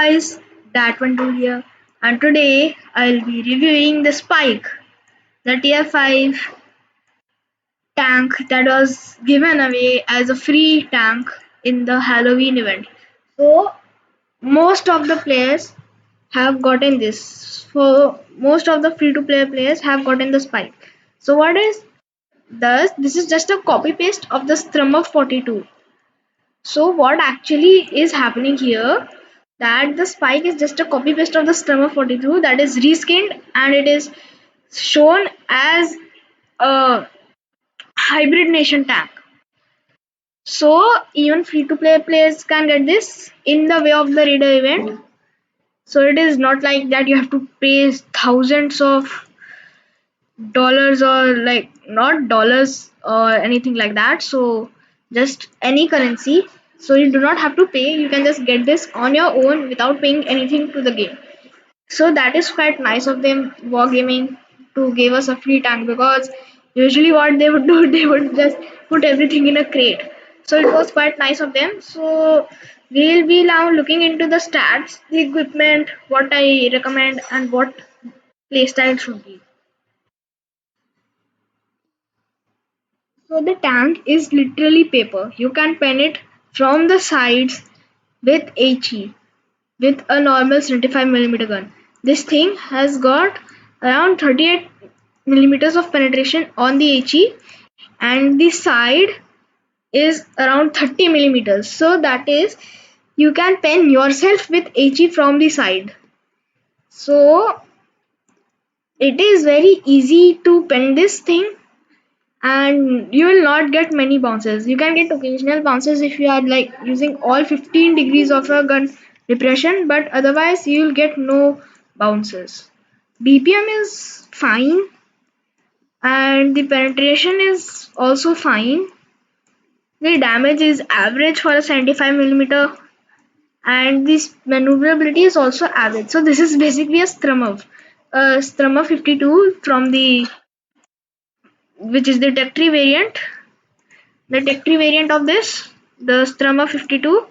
guys, that one too here, and today I'll be reviewing the Spike, the Tier 5 tank that was given away as a free tank in the Halloween event. So, most of the players have gotten this. For most of the free to play players have gotten the Spike. So, what is this is just a copy paste of the Strum of 42. So what actually is happening here, that the Spike is just a copy paste of the Sturmer 42 that is reskinned, and it is shown as a hybrid nation tank. So even free to play players can get this in the way of the raider event. So it is not like that you have to pay thousands of dollars, or like not dollars or anything like that. So just any currency. So you do not have to pay. You can just get this on your own without paying anything to the game. So that is quite nice of them, Wargaming, to give us a free tank, because usually what they would do, they would just put everything in a crate. So it was quite nice of them. So we'll be now looking into the stats, the equipment, what I recommend, and what playstyle should be. So the tank is literally paper. You can pen it from the sides with HE, with a normal 75 mm gun. This thing has got around 38 millimeters of penetration on the HE, and the side is around 30 millimeters. So that is, you can pen yourself with HE from the side. So it is very easy to pen this thing, and you will not get many bounces. You can get occasional bounces if you are like using all 15 degrees of a gun depression, but otherwise you will get no bounces. BPM is fine, and the penetration is also fine. The damage is average for a 75 mm, and this maneuverability is also average. So this is basically a Strummer 52 from the, which is the Tech 3 variant. The Tech 3 variant of this, the Strummer 52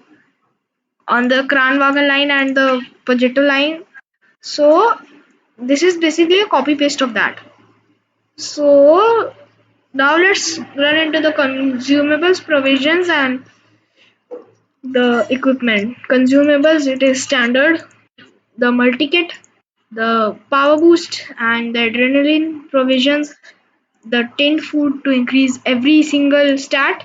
on the Kranwagen line and the Pajitto line. So this is basically a copy paste of that. So now let's run into the consumables, provisions, and the equipment. Consumables, it is standard, the multi kit, the power boost, and the adrenaline provisions, the tinned food to increase every single stat,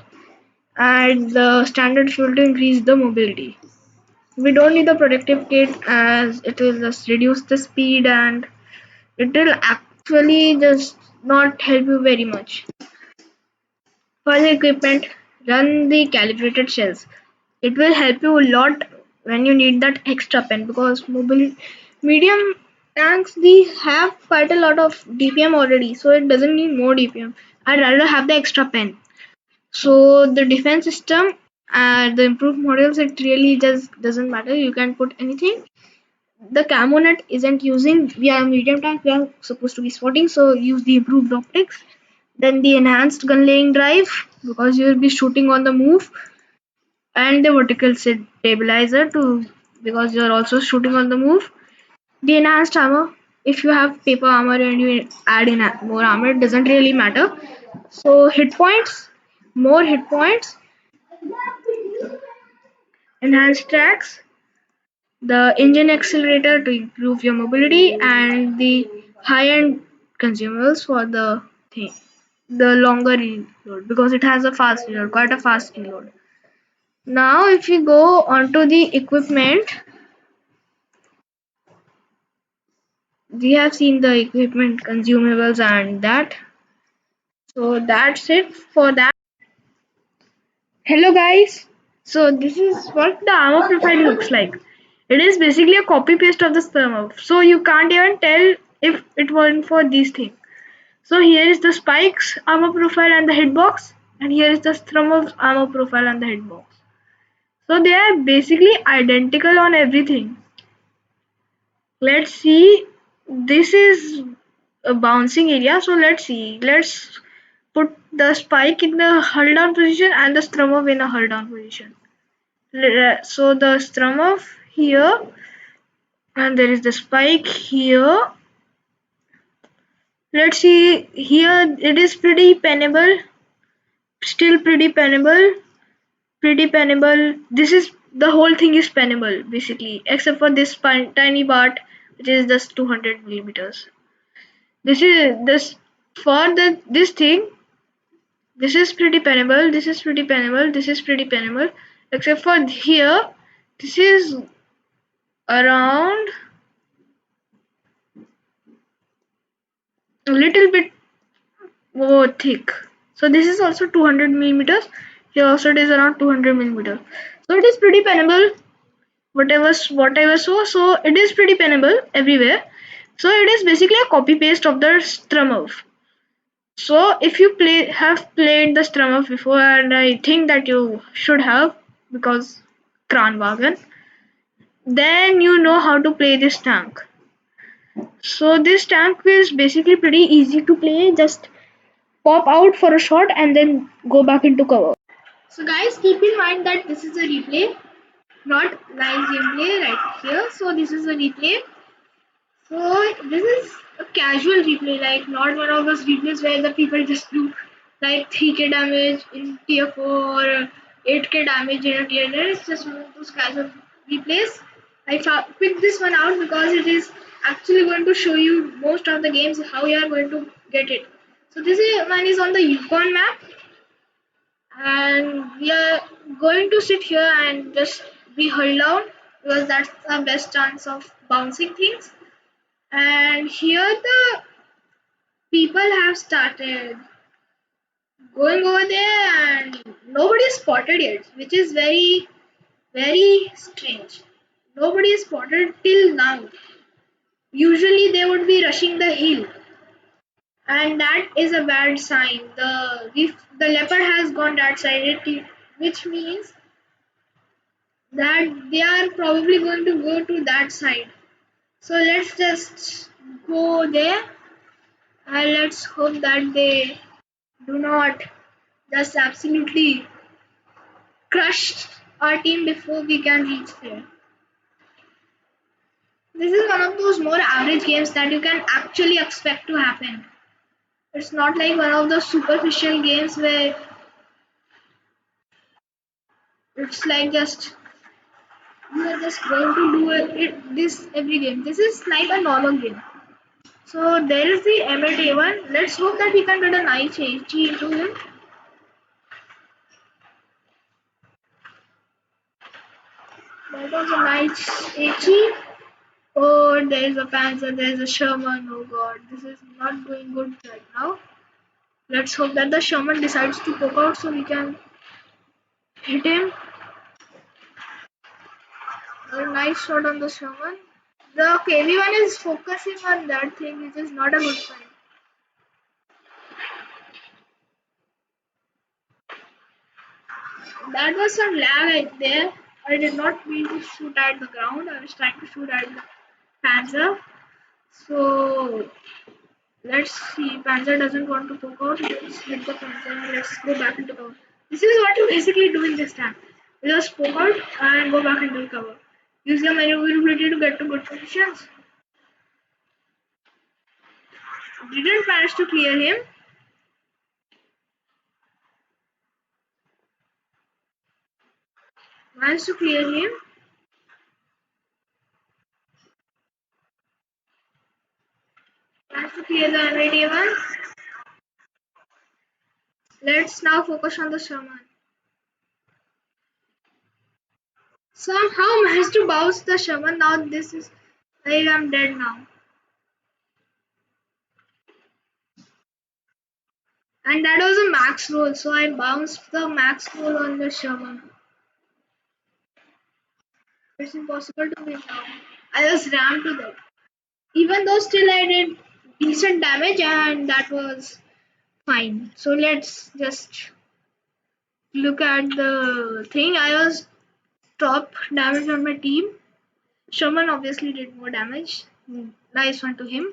and the standard fuel to increase the mobility. We don't need the protective kit, as it will just reduce the speed, and it will actually just not help you very much. For the equipment, run the calibrated shells. It will help you a lot when you need that extra pen, because mobile medium tanks, they have quite a lot of DPM already, so it doesn't need more DPM. I'd rather have the extra pen. So the defense system and the improved models, it really just doesn't matter. You can put anything. The camo net isn't using. We are medium tank. We are supposed to be spotting, so use the improved optics. Then the enhanced gun laying drive, because you will be shooting on the move, and the vertical stabilizer to, because you are also shooting on the move. The enhanced armor. If you have paper armor and you add in more armor, it doesn't really matter. So hit points, more hit points, enhanced tracks, the engine accelerator to improve your mobility, and the high-end consumables for the thing, the longer reload, because it has a fast reload, quite a fast reload. Now, if we go onto the equipment, we have seen the equipment, consumables, and that. So that's it for that. Hello, guys. So this is what the armor profile looks like. It is basically a copy paste of the sperm. So you can't even tell if it weren't for these things. So here is the spikes armor profile and the hitbox, and here is the Strummer's armor profile and the hitbox. So they are basically identical on everything. Let's see. This is a bouncing area. So let's see. Let's put the spike in the hull down position and the Strummer in a hull down position. So the Strummer here and there is the spike here. Let's see here, it is pretty penable, still pretty penable. This is the whole thing is penable basically, except for this tiny part which is just 200 millimeters. This is this for the this thing. This is pretty penable. This is pretty penable. This is pretty penable, except for here. This is around a little bit more thick. So this is also 200 millimeters. Here also it is around 200 millimeters. So it is pretty penable. Whatever so it is pretty penable everywhere. So it is basically a copy paste of the Strumov. So if you have played the Strumov before, and I think that you should have because Kranwagen, then you know how to play this tank. So this tank is basically pretty easy to play. Just pop out for a shot and then go back into cover. So guys, keep in mind that this is a replay, not live gameplay right here. So this is a replay. So this is a casual replay, like not one of those replays where the people just do like 3k damage in tier 4 or 8k damage in a tier 10. It's just one of those casual replays. I picked this one out because it is actually going to show you most of the games how you are going to get it. So one is on the Yukon map, and we are going to sit here and just be huddled down because that's the best chance of bouncing things. And here the people have started going over there and nobody is spotted yet, which is very, very strange. Nobody is spotted till now. Usually they would be rushing the hill, and that is a bad sign. If the leopard has gone that side, which means that they are probably going to go to that side. So let's just go there and let's hope that they do not just absolutely crush our team before we can reach there. This is one of those more average games that you can actually expect to happen. It's not like one of those superficial games where it's like just you are just going to do this every game. This is like a normal game. So there is the M8A1. Let's hope that we can get a nice HG into him. That was a nice HE. Oh, there is a Panzer, there is a Sherman. Oh god, this is not going good right now. Let's hope that the Sherman decides to poke out so we can hit him. A nice shot on the Sherman. The KV1 is focusing on that thing, which is not a good sign. That was some lag right there. I did not mean to shoot at the ground. I was trying to shoot at the Panzer. So let's see. Panzer doesn't want to poke out. Let's hit the Panzer and let's go back into cover. This is what you basically do in this time. You just poke out and go back into cover. Use your maneuverability to get to good positions. Didn't manage to clear him. Managed to clear him. Managed to clear the M8A1. Let's now focus on the Sherman. Somehow managed to bounce the Sherman. Now this is like I'm dead now. And that was a max roll, so I bounced the max roll on the Sherman. It's impossible to win now. I was rammed to that. Even though still I did decent damage and that was fine. So let's just look at the thing. I was top damage on my team. Sherman obviously did more damage. Nice one to him.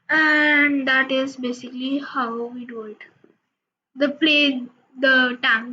And that is basically how we do it. The tank